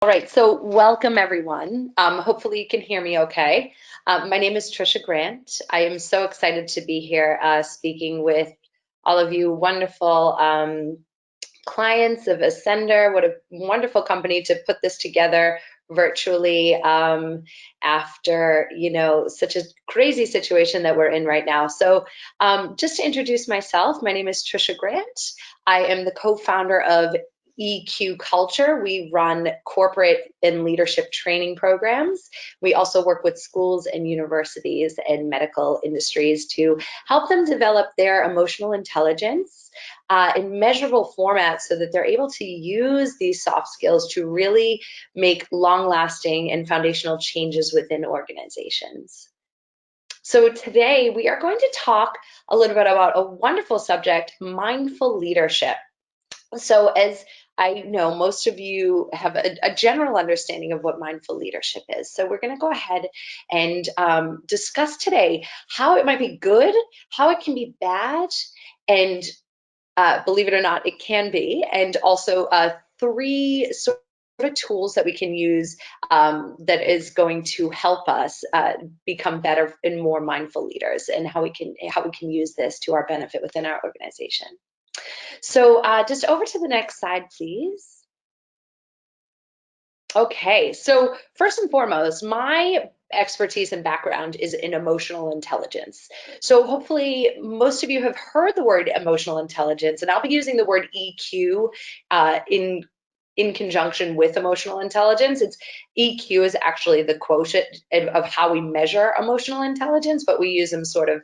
All right, so welcome everyone. Hopefully you can hear me okay. My name is Tricia Grant. I am so excited to be here speaking with all of you wonderful clients of Ascender. What a wonderful company to put this together virtually after, such a crazy situation that we're in right now. So just to introduce myself, my name is Tricia Grant. I am the co-founder of EQ Culture. We run corporate and leadership training programs. We also work with schools and universities and medical industries to help them develop their emotional intelligence in measurable formats so that they're able to use these soft skills to really make long-lasting and foundational changes within organizations. So today we are going to talk a little bit about a wonderful subject, mindful leadership. So as I know, most of you have a general understanding of what mindful leadership is. So we're going to go ahead and discuss today how it might be good, how it can be bad, and believe it or not, it can be, and also three sort of tools that we can use that is going to help us become better and more mindful leaders, and how we can use this to our benefit within our organization. So just over to the next slide, please. Okay, so first and foremost, my expertise and background is in emotional intelligence. So hopefully most of you have heard the word emotional intelligence, and I'll be using the word EQ in conjunction with emotional intelligence. EQ is actually the quotient of how we measure emotional intelligence, but we use them sort of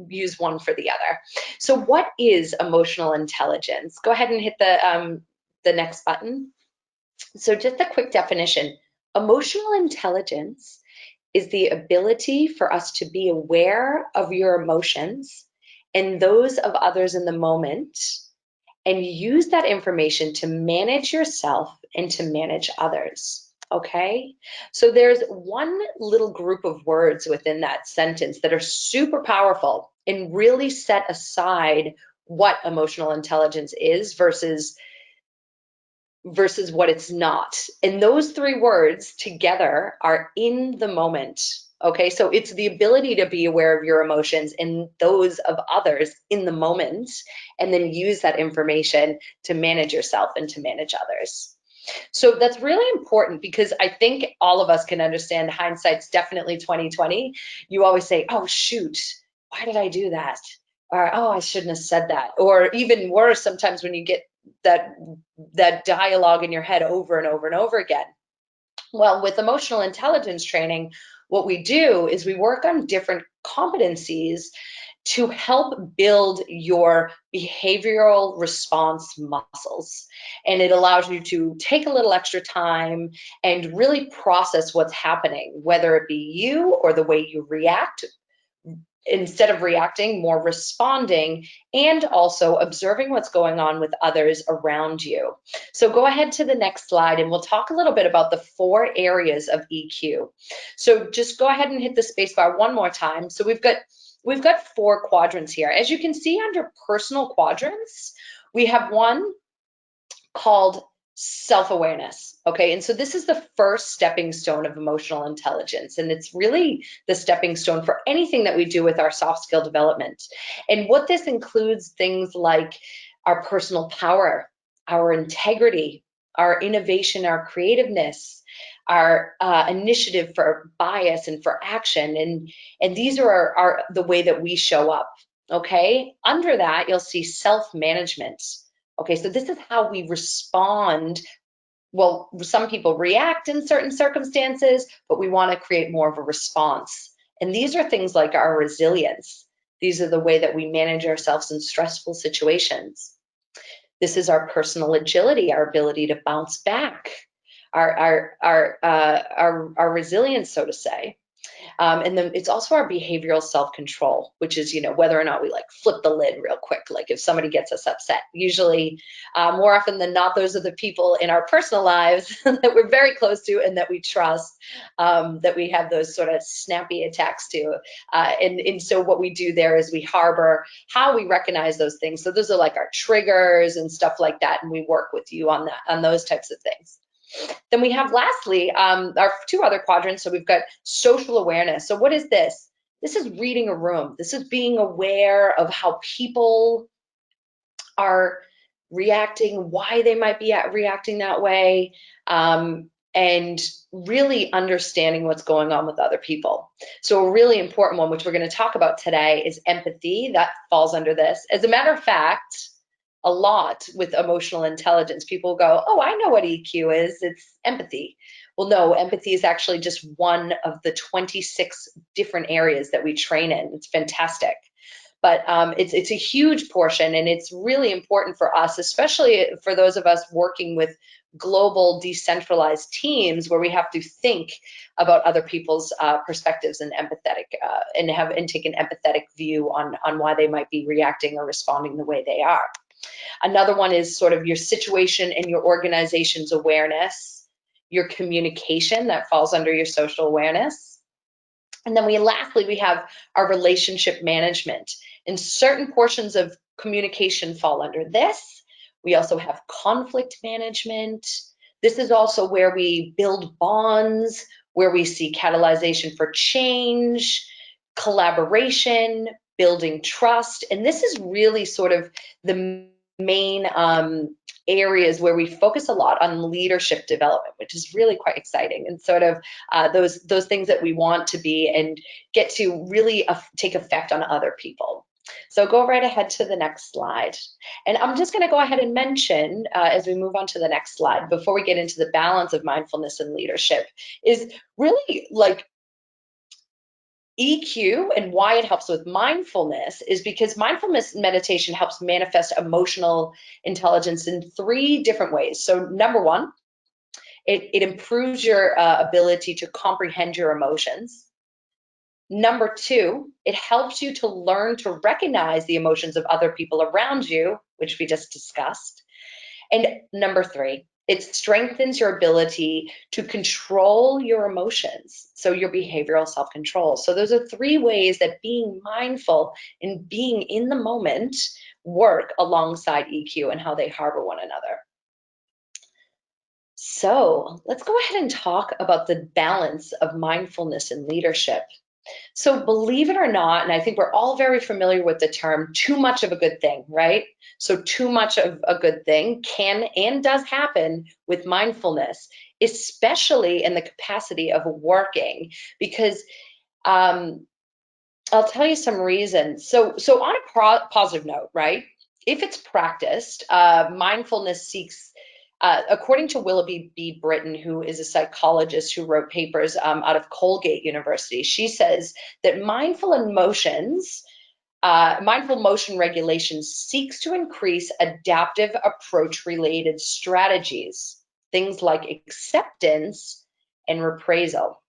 use one for the other. So what is emotional intelligence? Go ahead and hit the next button. So just a quick definition. Emotional intelligence is the ability for us to be aware of your emotions and those of others in the moment, and use that information to manage yourself and to manage others. Okay, so there's one little group of words within that sentence that are super powerful and really set aside what emotional intelligence is versus what it's not. And those three words together are in the moment. Okay, so it's the ability to be aware of your emotions and those of others in the moment, and then use that information to manage yourself and to manage others. So that's really important, because I think all of us can understand hindsight's definitely 2020. You always say, oh shoot, why did I do that? Or, oh, I shouldn't have said that. Or even worse, sometimes when you get that dialogue in your head over and over and over again. Well, with emotional intelligence training, what we do is we work on different competencies to help build your behavioral response muscles. And it allows you to take a little extra time and really process what's happening, whether it be you or the way you react. Instead of reacting, more responding, and also observing what's going on with others around you. So go ahead to the next slide and we'll talk a little bit about the 4 areas of EQ. So just go ahead and hit the space bar one more time. So we've got 4 quadrants here. As you can see under personal quadrants, we have one called self-awareness. Okay, and so this is the first stepping stone of emotional intelligence, and it's really the stepping stone for anything that we do with our soft skill development. And what this includes, things like our personal power, our integrity, our innovation, our creativeness, our initiative for bias and for action, and these are the way that we show up. Okay, under that you'll see self-management. Okay, so this is how we respond. Well, some people react in certain circumstances, but we want to create more of a response. And these are things like our resilience. These are the way that we manage ourselves in stressful situations. This is our personal agility, our ability to bounce back, our resilience, so to say. And then it's also our behavioral self-control, which is, whether or not we like flip the lid real quick, like if somebody gets us upset. Usually, more often than not, those are the people in our personal lives that we're very close to and that we trust, that we have those sort of snappy attacks to. And so what we do there is we harbor how we recognize those things. So those are like our triggers and stuff like that, and we work with you on that, on those types of things. Then we have lastly our two other quadrants. So we've got social awareness. So what is this? This is reading a room. This is being aware of how people are reacting, why they might be reacting that way, and really understanding what's going on with other people. So a really important one, which we're going to talk about today, is empathy. That falls under this. As a matter of fact, a lot with emotional intelligence, people go, oh, I know what EQ is. It's empathy. Well, no, empathy is actually just one of the 26 different areas that we train in. It's fantastic. But it's a huge portion, and it's really important for us, especially for those of us working with global decentralized teams where we have to think about other people's perspectives and empathetic and take an empathetic view on why they might be reacting or responding the way they are. Another one is sort of your situation and your organization's awareness, your communication, that falls under your social awareness. And then lastly, we have our relationship management. And certain portions of communication fall under this. We also have conflict management. This is also where we build bonds, where we see catalyzation for change, collaboration, building trust. And this is really sort of the main areas where we focus a lot on leadership development, which is really quite exciting, and sort of those things that we want to be and get to really take effect on other people. So go right ahead to the next slide. And I'm just going to go ahead and mention, as we move on to the next slide, before we get into the balance of mindfulness and leadership, is really like EQ and why it helps with mindfulness is because mindfulness meditation helps manifest emotional intelligence in 3 different ways. So number one, it improves your ability to comprehend your emotions. Number 2, it helps you to learn to recognize the emotions of other people around you, which we just discussed. And number 3, it strengthens your ability to control your emotions, so your behavioral self-control. So those are 3 ways that being mindful and being in the moment work alongside EQ and how they harbor one another. So let's go ahead and talk about the balance of mindfulness and leadership. So believe it or not, and I think we're all very familiar with the term too much of a good thing, right? So too much of a good thing can and does happen with mindfulness, especially in the capacity of working, because I'll tell you some reasons. So on a positive note, right? If it's practiced, mindfulness seeks, according to Willoughby B. Britton, who is a psychologist who wrote papers out of Colgate University, she says that mindful motion regulation seeks to increase adaptive approach-related strategies, things like acceptance and reprisal.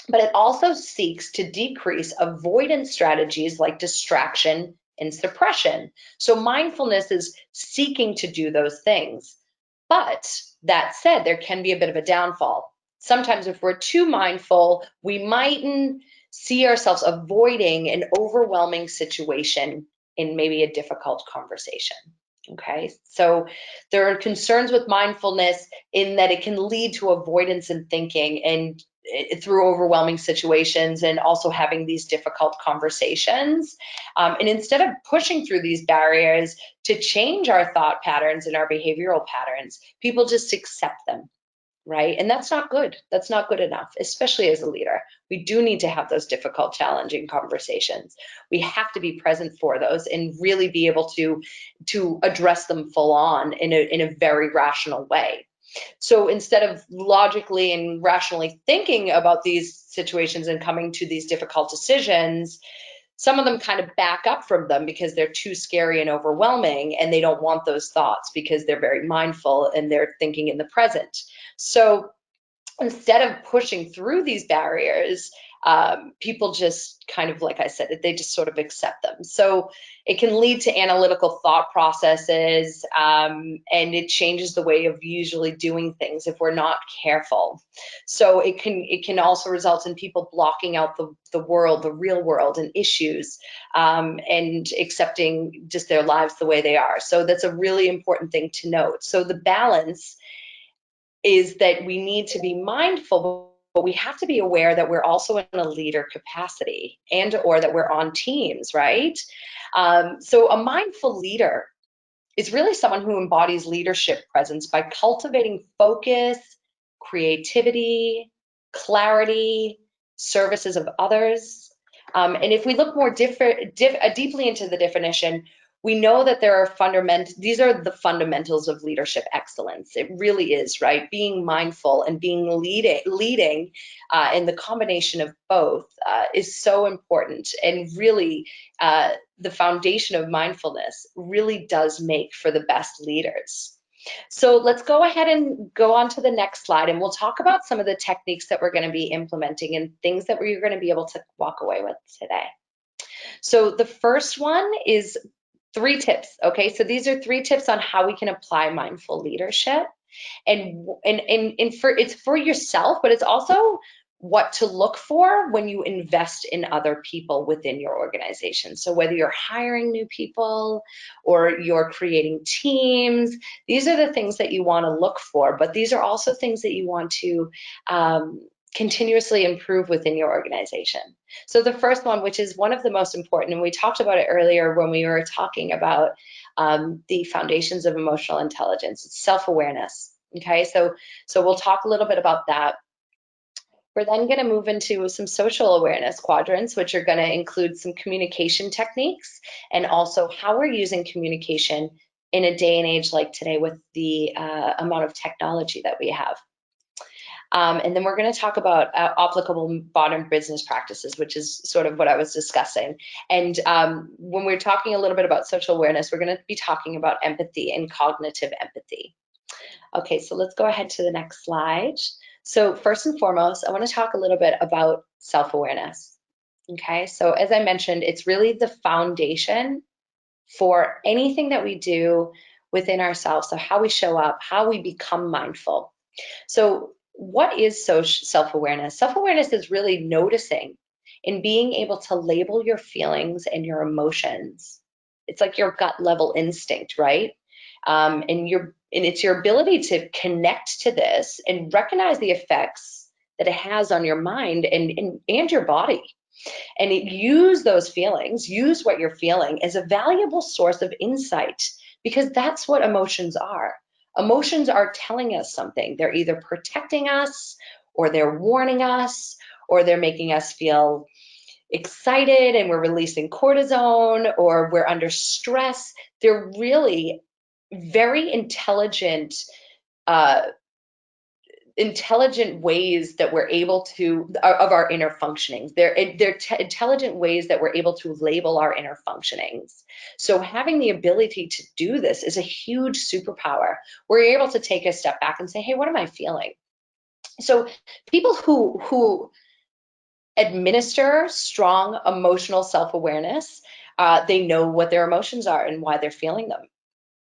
But it also seeks to decrease avoidance strategies like distraction and suppression. So mindfulness is seeking to do those things. But that said, there can be a bit of a downfall. Sometimes if we're too mindful, we mightn't see ourselves avoiding an overwhelming situation in maybe a difficult conversation. Okay, so there are concerns with mindfulness in that it can lead to avoidance in thinking and through overwhelming situations and also having these difficult conversations. And instead of pushing through these barriers to change our thought patterns and our behavioral patterns, people just accept them, right? And that's not good. That's not good enough, especially as a leader. We do need to have those difficult, challenging conversations. We have to be present for those and really be able to address them full on in a very rational way. So instead of logically and rationally thinking about these situations and coming to these difficult decisions, some of them kind of back up from them because they're too scary and overwhelming, and they don't want those thoughts because they're very mindful and they're thinking in the present. So instead of pushing through these barriers, people just kind of, like I said, they just sort of accept them. So it can lead to analytical thought processes, and it changes the way of usually doing things if we're not careful. So it can also result in people blocking out the world, the real world, and issues, and accepting just their lives the way they are. So that's a really important thing to note. So the balance is that we need to be mindful, but we have to be aware that we're also in a leader capacity, and or that we're on teams, right? So a mindful leader is really someone who embodies leadership presence by cultivating focus, creativity, clarity, services of others. And if we look more deeply into the definition, we know that there are these are the fundamentals of leadership excellence. It really is, right? Being mindful and being leading, and the combination of both is so important, and really the foundation of mindfulness really does make for the best leaders. So let's go ahead and go on to the next slide, and we'll talk about some of the techniques that we're going to be implementing and things that we're going to be able to walk away with today. So the first one is 3 tips. Okay, so these are 3 tips on how we can apply mindful leadership, and it's for yourself, but it's also what to look for when you invest in other people within your organization. So whether you're hiring new people or you're creating teams, these are the things that you want to look for, but these are also things that you want to continuously improve within your organization. So the first one, which is one of the most important, and we talked about it earlier when we were talking about the foundations of emotional intelligence, it's self-awareness. Okay, so we'll talk a little bit about that. We're then going to move into some social awareness quadrants, which are going to include some communication techniques and also how we're using communication in a day and age like today with the amount of technology that we have. And then we're going to talk about applicable modern business practices, which is sort of what I was discussing. And when we're talking a little bit about social awareness, we're going to be talking about empathy and cognitive empathy. Okay, so let's go ahead to the next slide. So first and foremost, I want to talk a little bit about self-awareness. Okay, so as I mentioned, it's really the foundation for anything that we do within ourselves. So how we show up, how we become mindful. So what is self-awareness? Self-awareness is really noticing and being able to label your feelings and your emotions. It's like your gut level instinct, right? And it's your ability to connect to this and recognize the effects that it has on your mind and your body. And use those feelings, use what you're feeling as a valuable source of insight, because that's what emotions are. Emotions are telling us something. They're either protecting us, or they're warning us, or they're making us feel excited and we're releasing cortisone, or we're under stress. They're really very intelligent ways that we're able to, of our inner functionings. They're intelligent ways that we're able to label our inner functionings. So having the ability to do this is a huge superpower. We're able to take a step back and say, hey, what am I feeling? So people who administer strong emotional self-awareness, they know what their emotions are and why they're feeling them.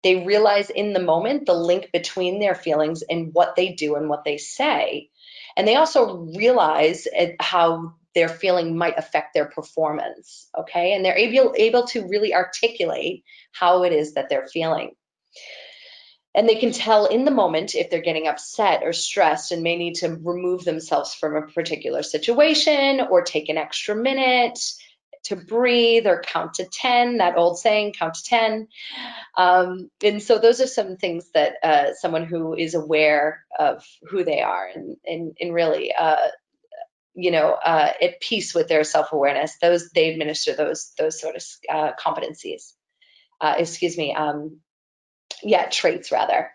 They realize in the moment the link between their feelings and what they do and what they say. And they also realize how their feeling might affect their performance, okay? And they're able to really articulate how it is that they're feeling. And they can tell in the moment if they're getting upset or stressed and may need to remove themselves from a particular situation or take an extra minute to breathe or count to 10, that old saying, count to 10. And so those are some things that someone who is aware of who they are and really, at peace with their self-awareness, they administer those sort of competencies. Traits rather.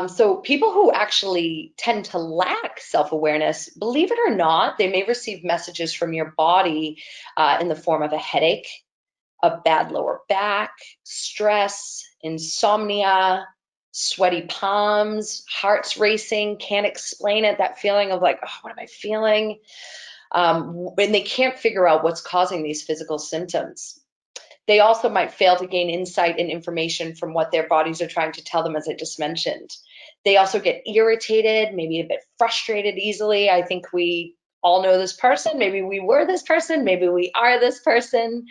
So people who actually tend to lack self-awareness, believe it or not, they may receive messages from your body in the form of a headache, a bad lower back, stress, insomnia, sweaty palms, heart's racing, can't explain it, that feeling of like, oh, what am I feeling? and they can't figure out what's causing these physical symptoms. They also might fail to gain insight and information from what their bodies are trying to tell them, as I just mentioned. They also get irritated, maybe a bit frustrated easily. I think we all know this person. Maybe we were this person. Maybe we are this person.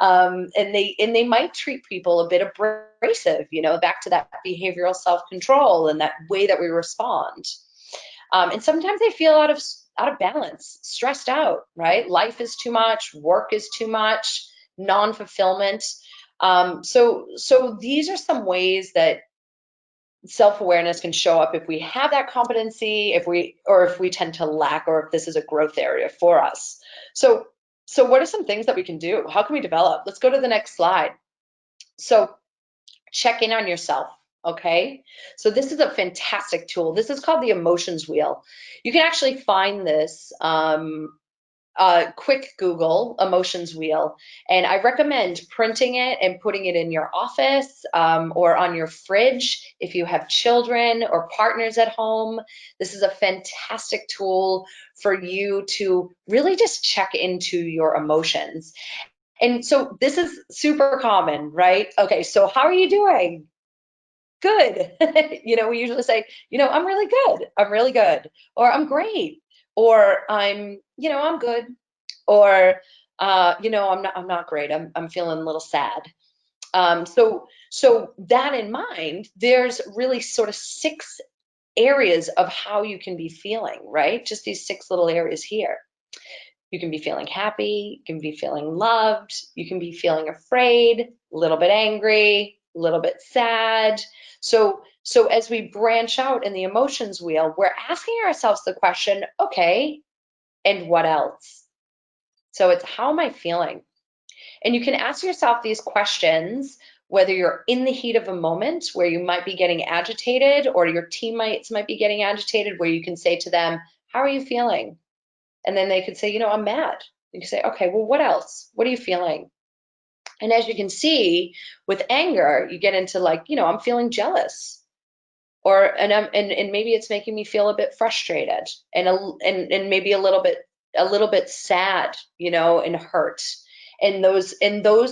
And they might treat people a bit abrasive, back to that behavioral self-control and that way that we respond. And sometimes they feel out of balance, stressed out, right? Life is too much, work is too much, non-fulfillment. So these are some ways that self-awareness can show up if we have that competency, if we tend to lack, or if this is a growth area for us. So what are some things that we can do? How can we develop? Let's go to the next slide. So check in on yourself, okay? So this is a fantastic tool. This is called the emotions wheel. You can actually find this quick Google emotions wheel, and I recommend printing it and putting it in your office or on your fridge if you have children or partners at home. This is a fantastic tool for you to really just check into your emotions. And so this is super common, right? Okay, so how are you doing? Good. We usually say, I'm really good. I'm really good. Or I'm great. Or I'm good. Or I'm not great. I'm feeling a little sad. So that in mind, there's really sort of 6 areas of how you can be feeling, right? Just these 6 little areas here. You can be feeling happy, you can be feeling loved, you can be feeling afraid, a little bit angry, a little bit sad. So as we branch out in the emotions wheel, we're asking ourselves the question, okay, and what else? So it's, how am I feeling? And you can ask yourself these questions whether you're in the heat of a moment where you might be getting agitated, or your teammates might be getting agitated, where you can say to them, how are you feeling? And then they could say, I'm mad. You can say, okay, well, what else? What are you feeling? And as you can see, with anger, you get into like, I'm feeling jealous, and maybe it's making me feel a bit frustrated, and maybe a little bit sad, and hurt. And those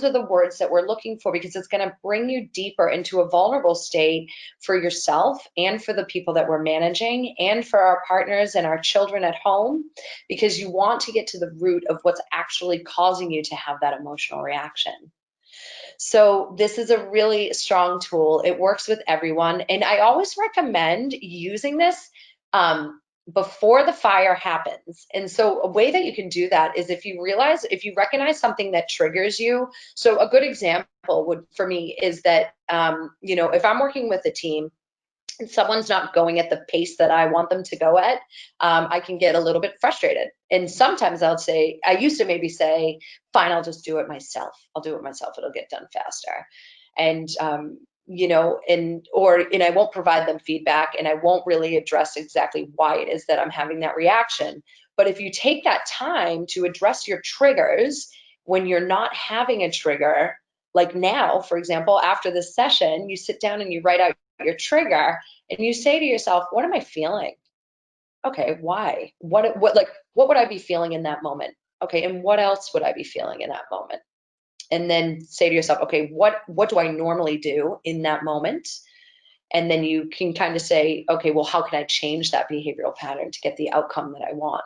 are the words that we're looking for, because it's going to bring you deeper into a vulnerable state for yourself and for the people that we're managing and for our partners and our children at home, because you want to get to the root of what's actually causing you to have that emotional reaction. So this is a really strong tool. It works with everyone. And I always recommend using this before the fire happens. And so a way that you can do that is if you recognize something that triggers you. So a good example for me is that, if I'm working with a team and someone's not going at the pace that I want them to go at, I can get a little bit frustrated. And sometimes I used to maybe say, fine, I'll just do it myself. I'll do it myself. It'll get done faster. And, and I won't provide them feedback, and I won't really address exactly why it is that I'm having that reaction. But if you take that time to address your triggers when you're not having a trigger, like now, for example, after this session, you sit down and you write out your trigger and you say to yourself, what am I feeling? Okay, why? What would I be feeling in that moment? Okay, and what else would I be feeling in that moment? And then say to yourself, okay, what do I normally do in that moment? And then you can kind of say, okay, well, how can I change that behavioral pattern to get the outcome that I want?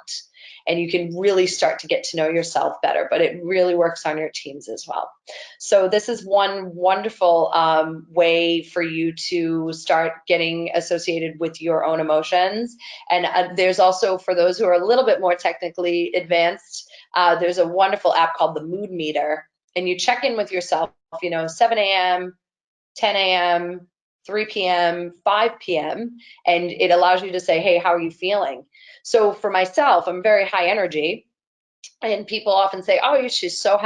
And you can really start to get to know yourself better, but it really works on your teams as well. So this is one wonderful way for you to start getting associated with your own emotions. And there's also, for those who are a little bit more technically advanced, there's a wonderful app called the Mood Meter. And you check in with yourself, 7 a.m., 10 a.m., 3 p.m., 5 p.m., and it allows you to say, hey, how are you feeling? So for myself, I'm very high energy, and people often say, oh, she's so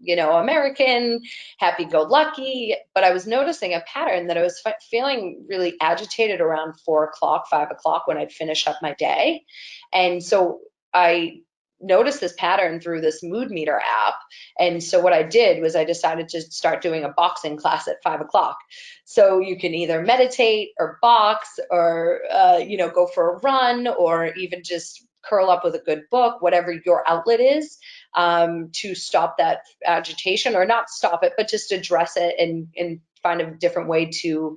American, happy-go-lucky. But I was noticing a pattern that I was feeling really agitated around 4 o'clock, 5 o'clock when I'd finish up my day. And so I noticed this pattern through this Mood Meter app. And so what I did was I decided to start doing a boxing class at 5 o'clock. So you can either meditate or box or, go for a run, or even just curl up with a good book, whatever your outlet is, to stop that agitation, or not stop it, but just address it and find a different way to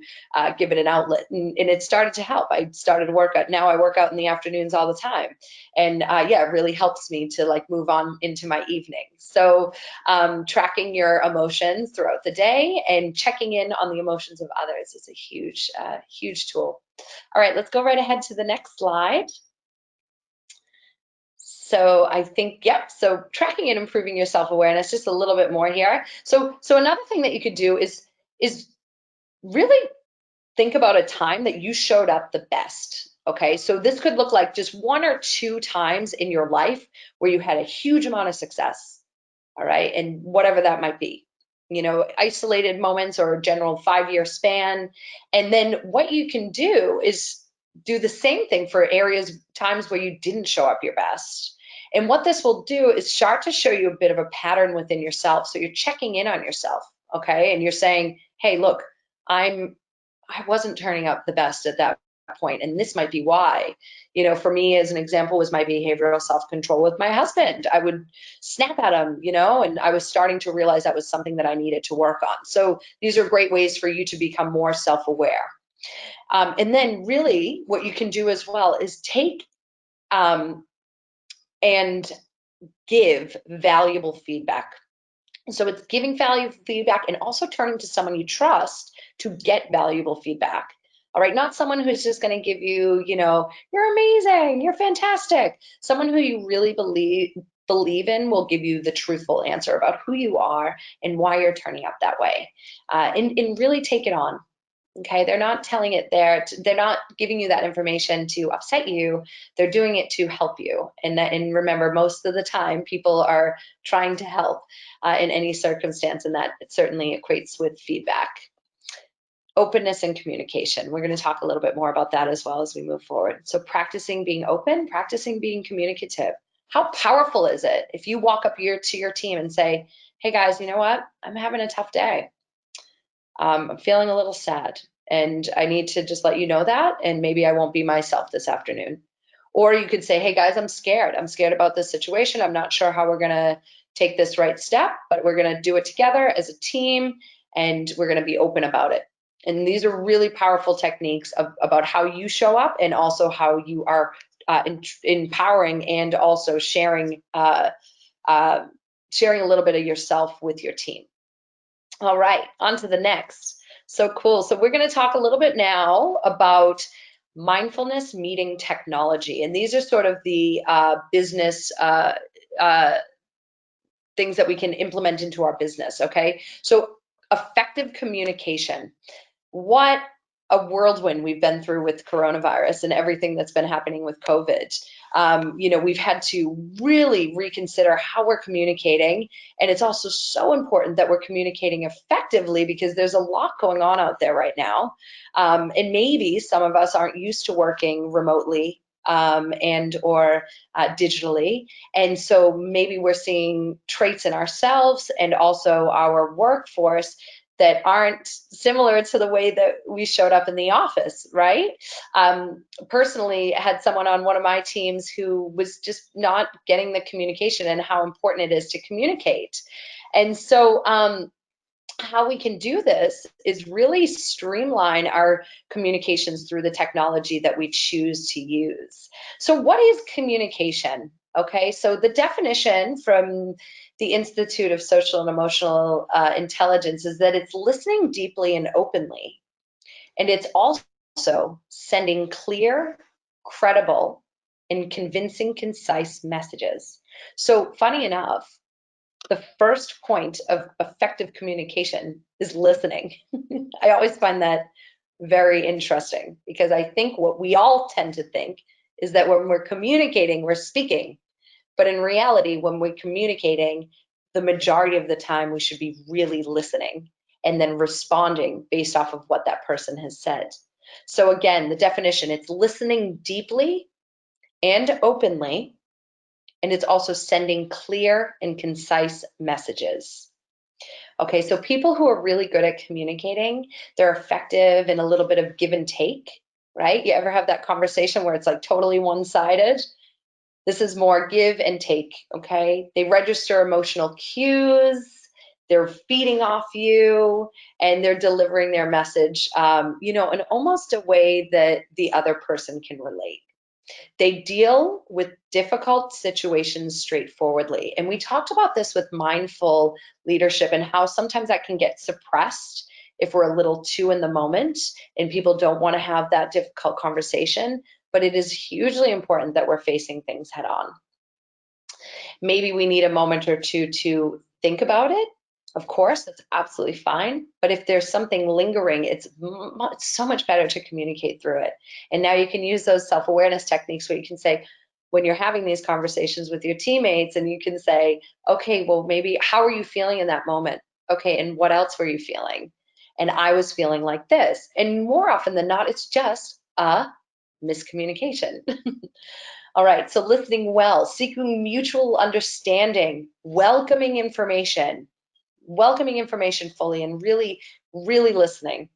give it an outlet. And it started to help. I started to work out. Now I work out in the afternoons all the time. And yeah, it really helps me to like move on into my evening. So tracking your emotions throughout the day and checking in on the emotions of others is a huge, huge tool. All right, let's go right ahead to the next slide. So I think, yep, so tracking and improving your self-awareness, just a little bit more here. So another thing that you could do is really think about a time that you showed up the best. Okay, so this could look like just 1 or 2 times in your life where you had a huge amount of success. All right, and whatever that might be, you know, isolated moments or a general 5-year span. And then what you can do is do the same thing for times where you didn't show up your best. And what this will do is start to show you a bit of a pattern within yourself. So you're checking in on yourself, okay? And you're saying, hey, look, I wasn't turning up the best at that point, and this might be why. You know, for me, as an example, was my behavioral self-control with my husband. I would snap at him, you know, and I was starting to realize that was something that I needed to work on. So these are great ways for you to become more self-aware. And then really what you can do as well is take and give valuable feedback. So it's giving valuable feedback and also turning to someone you trust to get valuable feedback. All right, not someone who's just going to give you, you know, you're amazing, you're fantastic. Someone who you really believe in will give you the truthful answer about who you are and why you're turning up that way. And really take it on. Okay, they're not telling it there. They're not giving you that information to upset you. They're doing it to help you. And remember, most of the time, people are trying to help in any circumstance, and that certainly equates with feedback. Openness and communication. We're going to talk a little bit more about that as well as we move forward. So practicing being open, practicing being communicative. How powerful is it if you walk up to your team and say, hey guys, you know what? I'm having a tough day. I'm feeling a little sad, and I need to just let you know that, and maybe I won't be myself this afternoon. Or you could say, hey guys, I'm scared. I'm scared about this situation. I'm not sure how we're gonna take this right step, but we're gonna do it together as a team, and we're gonna be open about it. And these are really powerful techniques about how you show up, and also how you are empowering and also sharing sharing a little bit of yourself with your team. All right, on to the next. So cool. So we're going to talk a little bit now about mindfulness meeting technology. And these are sort of the business things that we can implement into our business, okay? So effective communication. What a whirlwind we've been through with coronavirus and everything that's been happening with COVID. You know, we've had to really reconsider how we're communicating, and it's also so important that we're communicating effectively, because there's a lot going on out there right now, and maybe some of us aren't used to working remotely and or digitally, and so maybe we're seeing traits in ourselves and also our workforce that aren't similar to the way that we showed up in the office, right? Personally, I had someone on one of my teams who was just not getting the communication and how important it is to communicate. And so how we can do this is really streamline our communications through the technology that we choose to use. So what is communication? Okay, so the definition from the Institute of Social and Emotional Intelligence is that it's listening deeply and openly. And it's also sending clear, credible, and convincing, concise messages. So funny enough, the first point of effective communication is listening. I always find that very interesting, because I think what we all tend to think is that when we're communicating, we're speaking. But in reality, when we're communicating, the majority of the time we should be really listening and then responding based off of what that person has said. So again, the definition, it's listening deeply and openly, and it's also sending clear and concise messages. Okay, so people who are really good at communicating, they're effective in a little bit of give and take, right? You ever have that conversation where it's like totally one-sided? This is more give and take, okay? They register emotional cues, they're feeding off you, and they're delivering their message, in almost a way that the other person can relate. They deal with difficult situations straightforwardly. And we talked about this with mindful leadership and how sometimes that can get suppressed if we're a little too in the moment and people don't want to have that difficult conversation. But it is hugely important that we're facing things head on. Maybe we need a moment or two to think about it. Of course, that's absolutely fine. But if there's something lingering, it's so much better to communicate through it. And now you can use those self-awareness techniques where you can say, when you're having these conversations with your teammates, and you can say, okay, well, maybe how are you feeling in that moment? Okay, and what else were you feeling? And I was feeling like this. And more often than not, it's just a miscommunication. All right, so listening well, seeking mutual understanding, welcoming information fully, and really, really listening.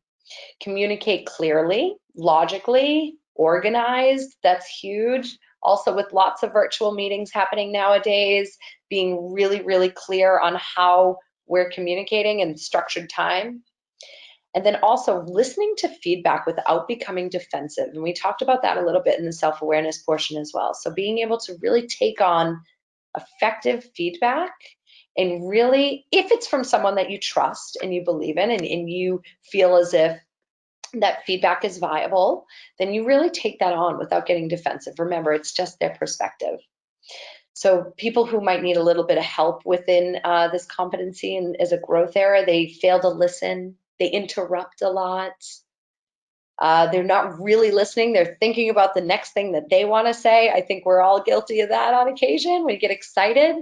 Communicate clearly, logically, organized, that's huge. Also, with lots of virtual meetings happening nowadays, being really, really clear on how we're communicating and structured time. And then also listening to feedback without becoming defensive. And we talked about that a little bit in the self-awareness portion as well. So being able to really take on effective feedback, and really, if it's from someone that you trust and you believe in, and you feel as if that feedback is viable, then you really take that on without getting defensive. Remember, it's just their perspective. So people who might need a little bit of help within this competency and as a growth area, they fail to listen, they interrupt a lot. They're not really listening. They're thinking about the next thing that they want to say. I think we're all guilty of that on occasion. We get excited.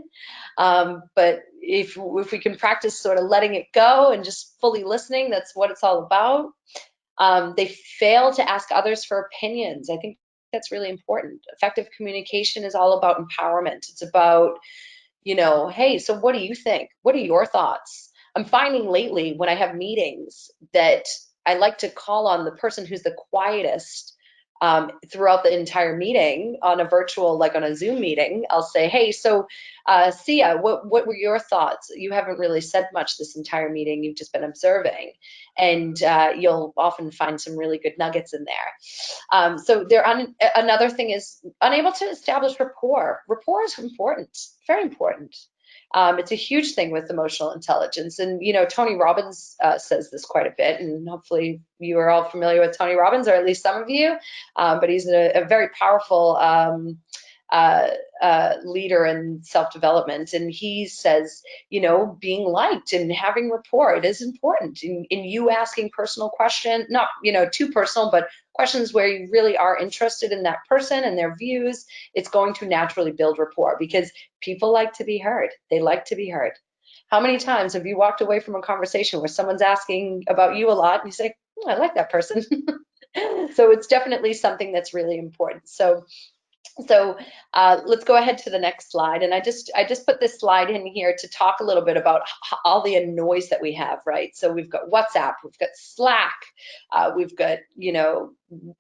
But if we can practice sort of letting it go and just fully listening, that's what it's all about. They fail to ask others for opinions. I think that's really important. Effective communication is all about empowerment. It's about, hey, so what do you think? What are your thoughts? I'm finding lately when I have meetings that I like to call on the person who's the quietest throughout the entire meeting on a virtual, like on a Zoom meeting. I'll say, hey, so Sia, what were your thoughts? You haven't really said much this entire meeting. You've just been observing. And you'll often find some really good nuggets in there. So another thing is unable to establish rapport. Rapport is important, very important. It's a huge thing with emotional intelligence. And, Tony Robbins says this quite a bit, and hopefully you are all familiar with Tony Robbins, or at least some of you, but he's a very powerful leader in self-development. And he says, being liked and having rapport, it is important. In you asking personal questions, not, too personal, but questions where you really are interested in that person and their views, it's going to naturally build rapport, because people like to be heard. They like to be heard. How many times have you walked away from a conversation where someone's asking about you a lot and you say, I like that person. So it's definitely something that's really important. So let's go ahead to the next slide. And I just put this slide in here to talk a little bit about all the noise that we have, right? So we've got WhatsApp, we've got Slack, we've got,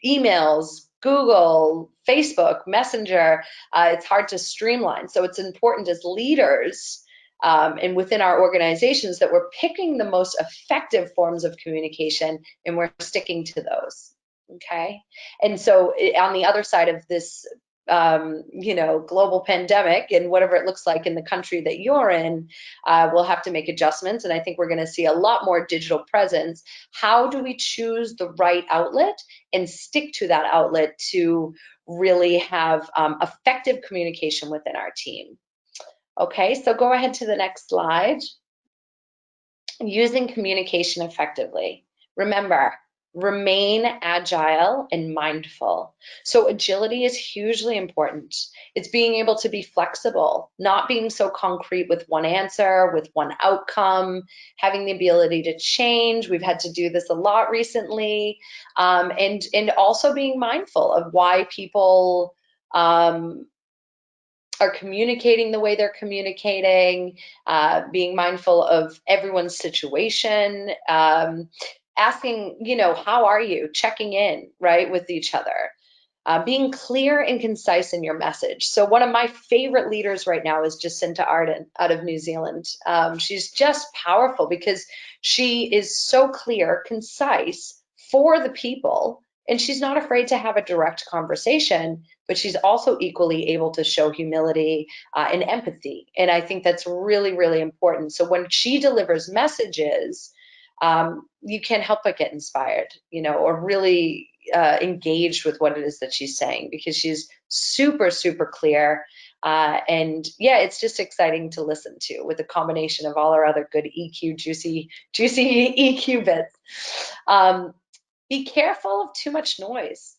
emails, Google, Facebook, Messenger. It's hard to streamline. So it's important as leaders and within our organizations that we're picking the most effective forms of communication and we're sticking to those. Okay. And so on the other side of this global pandemic and whatever it looks like in the country that you're in, we'll have to make adjustments. And I think we're going to see a lot more digital presence. How do we choose the right outlet and stick to that outlet to really have effective communication within our team? Okay, so go ahead to the next slide. Using communication effectively. Remember, remain agile and mindful. So agility is hugely important. It's being able to be flexible, not being so concrete with one answer, with one outcome, having the ability to change. We've had to do this a lot recently. And also being mindful of why people are communicating the way they're communicating, being mindful of everyone's situation, asking, how are you, checking in, right, with each other. Being clear and concise in your message. So one of my favorite leaders right now is Jacinta Ardern out of New Zealand. She's just powerful because she is so clear, concise for the people, and she's not afraid to have a direct conversation, but she's also equally able to show humility and empathy. And I think that's really, really important. So when she delivers messages, you can't help but get inspired, or really engaged with what it is that she's saying, because she's super, super clear. And yeah, it's just exciting to listen to with a combination of all our other good EQ, juicy EQ bits. Be careful of too much noise.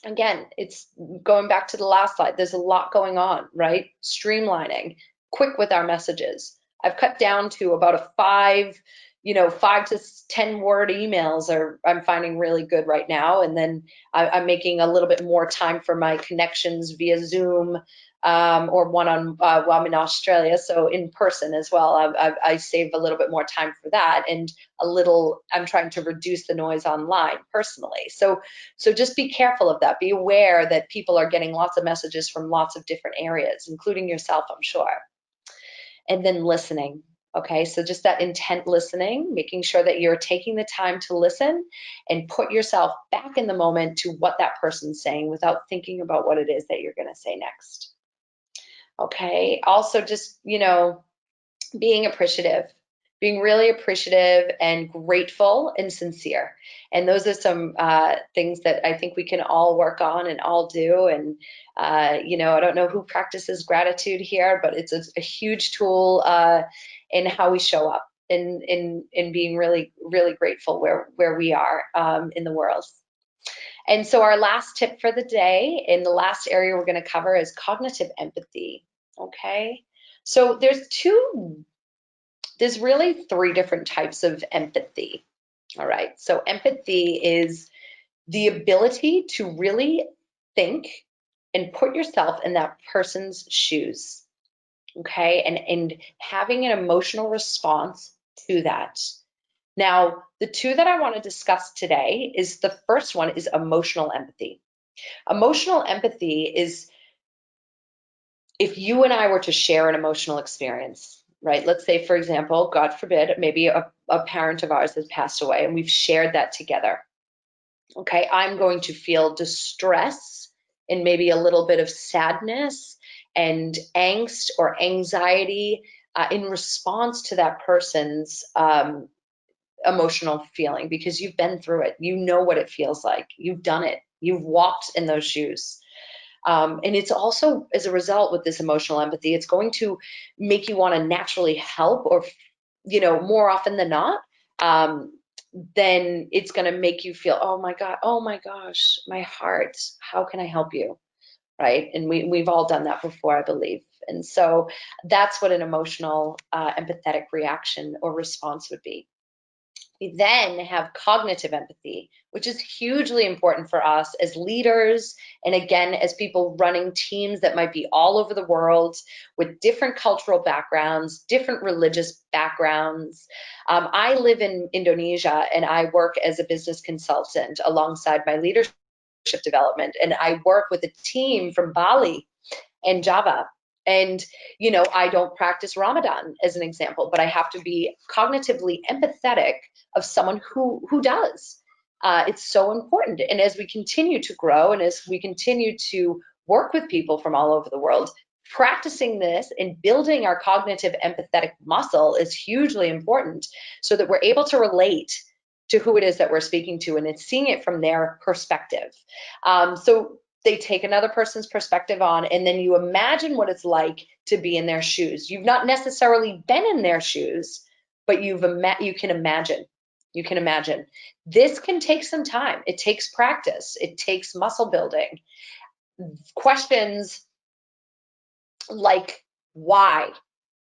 Again, it's going back to the last slide. There's a lot going on, right? Streamlining, quick with our messages. I've cut down to about a 5 to 10 word emails I'm finding really good right now. And then I'm making a little bit more time for my connections via Zoom, or while I'm in Australia, so in person as well. I save a little bit more time for that, and I'm trying to reduce the noise online personally. So just be careful of that. Be aware that people are getting lots of messages from lots of different areas, including yourself, I'm sure. And then listening. Okay, so just that intent listening, making sure that you're taking the time to listen and put yourself back in the moment to what that person's saying without thinking about what it is that you're going to say next. Okay, also just, being appreciative, being really appreciative and grateful and sincere. And those are some things that I think we can all work on and all do. And, I don't know who practices gratitude here, but it's a huge tool in how we show up, in being really, really grateful where we are in the world. And so our last tip for the day, and the last area we're going to cover, is cognitive empathy. Okay, so there's really 3 different types of empathy. All right, so empathy is the ability to really think and put yourself in that person's shoes. Okay, and having an emotional response to that. Now, the 2 that I want to discuss today is, the first one is emotional empathy. Emotional empathy is if you and I were to share an emotional experience, right? Let's say, for example, God forbid, maybe a parent of ours has passed away and we've shared that together. Okay, I'm going to feel distress and maybe a little bit of sadness and angst or anxiety in response to that person's emotional feeling, because you've been through it. You know what it feels like. You've done it. You've walked in those shoes. And it's also, as a result, with this emotional empathy, it's going to make you want to naturally help, or, more often than not, then it's going to make you feel, oh my God, oh my gosh, my heart, how can I help you? Right? And we've all done that before, I believe. And so that's what an emotional, empathetic reaction or response would be. We then have cognitive empathy, which is hugely important for us as leaders, and again, as people running teams that might be all over the world with different cultural backgrounds, different religious backgrounds. I live in Indonesia, and I work as a business consultant alongside my leadership development, and I work with a team from Bali and Java. And, I don't practice Ramadan as an example, but I have to be cognitively empathetic of someone who does. It's so important. And as we continue to grow, and as we continue to work with people from all over the world, practicing this and building our cognitive empathetic muscle is hugely important, so that we're able to relate to who it is that we're speaking to, and it's seeing it from their perspective. So they take another person's perspective on, and then you imagine what it's like to be in their shoes. You've not necessarily been in their shoes, but you can imagine. You can imagine. This can take some time. It takes practice. It takes muscle building. Questions like, why?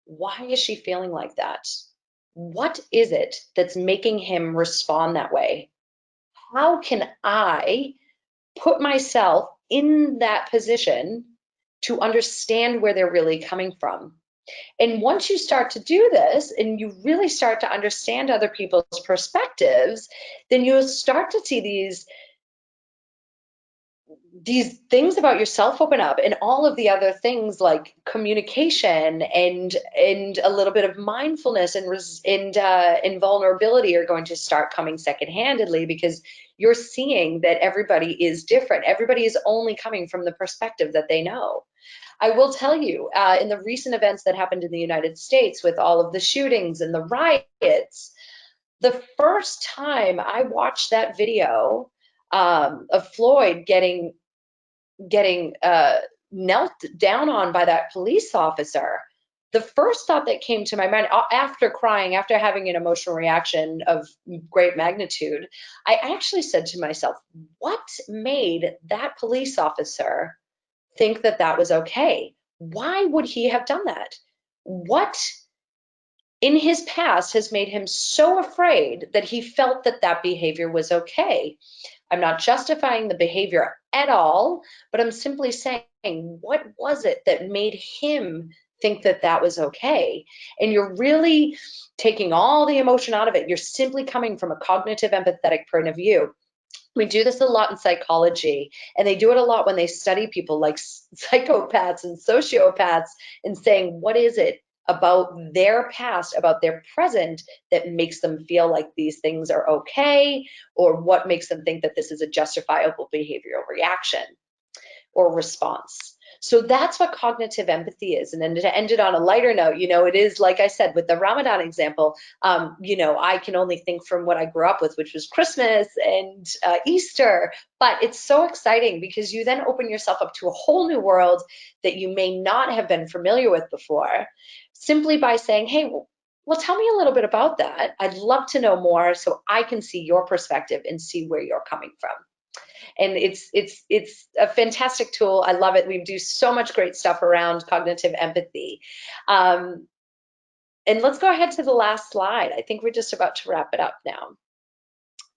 Why is she feeling like that? What is it that's making him respond that way? How can I put myself in that position to understand where they're really coming from? And once you start to do this, and you really start to understand other people's perspectives, then you'll start to see these these things about yourself open up, and all of the other things like communication and a little bit of mindfulness and vulnerability are going to start coming second-handedly, because you're seeing that everybody is different. Everybody is only coming from the perspective that they know. I will tell you, in the recent events that happened in the United States with all of the shootings and the riots, the first time I watched that video of Floyd getting knelt down on by that police officer, the first thought that came to my mind after crying, after having an emotional reaction of great magnitude, I actually said to myself, what made that police officer think that that was okay? Why would he have done that? What in his past has made him so afraid that he felt that that behavior was okay? I'm not justifying the behavior at all, but I'm simply saying, what was it that made him think that that was okay? And you're really taking all the emotion out of it. You're simply coming from a cognitive, empathetic point of view. We do this a lot in psychology, and they do it a lot when they study people like psychopaths and sociopaths, and saying, what is it about their past, about their present, that makes them feel like these things are okay, or what makes them think that this is a justifiable behavioral reaction or response. So that's what cognitive empathy is. And then to end it on a lighter note, it is, like I said, with the Ramadan example, I can only think from what I grew up with, which was Christmas and Easter. But it's so exciting because you then open yourself up to a whole new world that you may not have been familiar with before, simply by saying, hey, well, tell me a little bit about that. I'd love to know more so I can see your perspective and see where you're coming from. And it's a fantastic tool. I love it. We do so much great stuff around cognitive empathy. And let's go ahead to the last slide. I think we're just about to wrap it up now.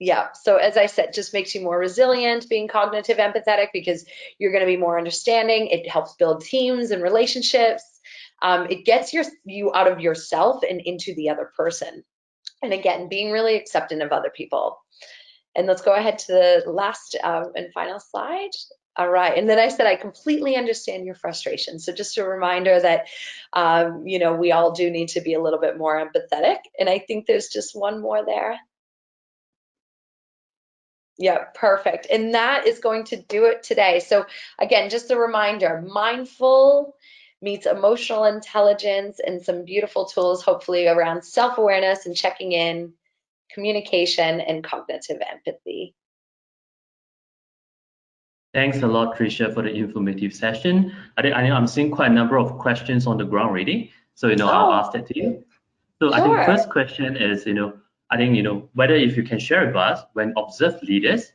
Yeah, so as I said, just makes you more resilient being cognitive empathetic, because you're going to be more understanding. It helps build teams and relationships. It gets you out of yourself and into the other person. And again, being really accepting of other people. And let's go ahead to the last and final slide. All right, and then I said I completely understand your frustration. So just a reminder that, we all do need to be a little bit more empathetic. And I think there's just one more there. Yeah, perfect. And that is going to do it today. So again, just a reminder, mindful meets emotional intelligence, and some beautiful tools, hopefully around self-awareness and checking in, communication, and cognitive empathy. Thanks a lot, Tricia, for the informative session. I'm seeing quite a number of questions on the ground already. So, I'll ask that to you. So I think Sure. first question is, whether if you can share with us, when observed leaders,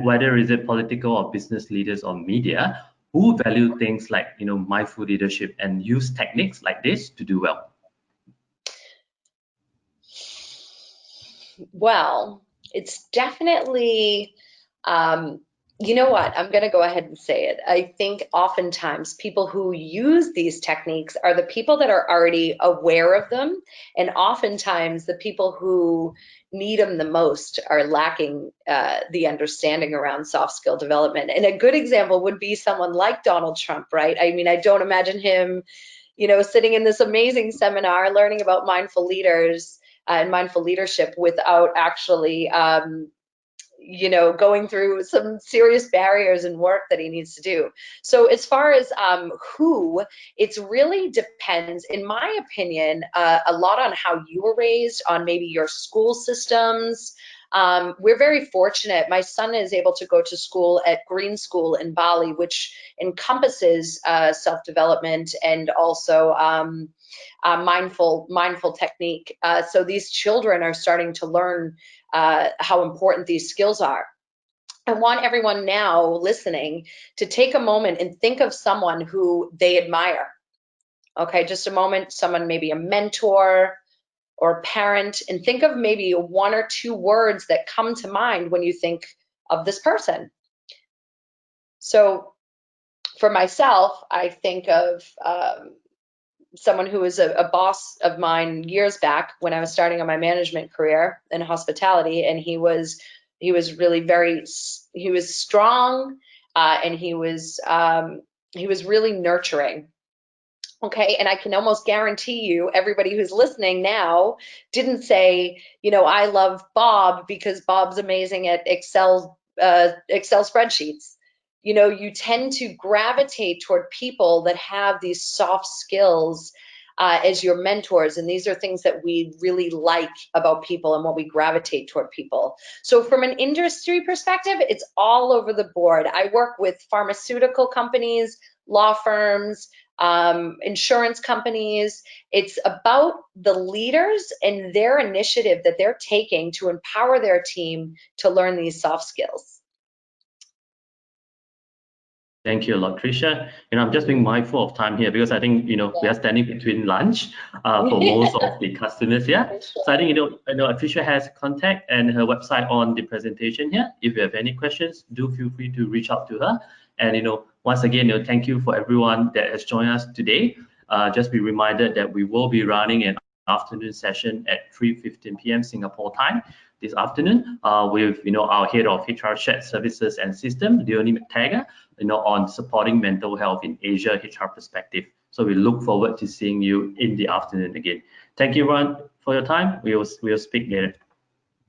whether is it political or business leaders or media, who value things like, mindful leadership and use techniques like this to do well? Well, it's definitely, you know what? I'm going to go ahead and say it. I think oftentimes people who use these techniques are the people that are already aware of them. And oftentimes the people who need them the most are lacking the understanding around soft skill development. And a good example would be someone like Donald Trump, right? I mean, I don't imagine him, sitting in this amazing seminar learning about mindful leaders and mindful leadership without actually going through some serious barriers and work that he needs to do. So as far as who, it really depends, in my opinion, a lot on how you were raised, on maybe your school systems. We're very fortunate. My son is able to go to school at Green School in Bali, which encompasses self-development and also mindful technique. So these children are starting to learn how important these skills are. I want everyone now listening to take a moment and think of someone who they admire. Okay, just a moment, someone, maybe a mentor or a parent, and think of maybe one or two words that come to mind when you think of this person. So for myself, I think of someone who was a boss of mine years back when I was starting on my management career in hospitality, and he was really he was strong, and he was really nurturing. Okay, and I can almost guarantee you, everybody who's listening now didn't say, I love Bob because Bob's amazing at Excel spreadsheets. You tend to gravitate toward people that have these soft skills as your mentors, and these are things that we really like about people and what we gravitate toward people. So from an industry perspective, it's all over the board. I work with pharmaceutical companies, law firms, insurance companies. It's about the leaders and their initiative that they're taking to empower their team to learn these soft skills. Thank you a lot, Tricia. I'm just being mindful of time here because I think we are standing between lunch for most of the customers here. Sure. So I think Tricia has contact and her website on the presentation here. If you have any questions, do feel free to reach out to her. And once again, thank you for everyone that has joined us today. Just be reminded that we will be running an afternoon session at 3:15 p.m. Singapore time this afternoon with our head of HR shared services and system, Leonie McTaggart, on supporting mental health in Asia HR perspective. So we look forward to seeing you in the afternoon again. Thank you, everyone, for your time. We'll speak later.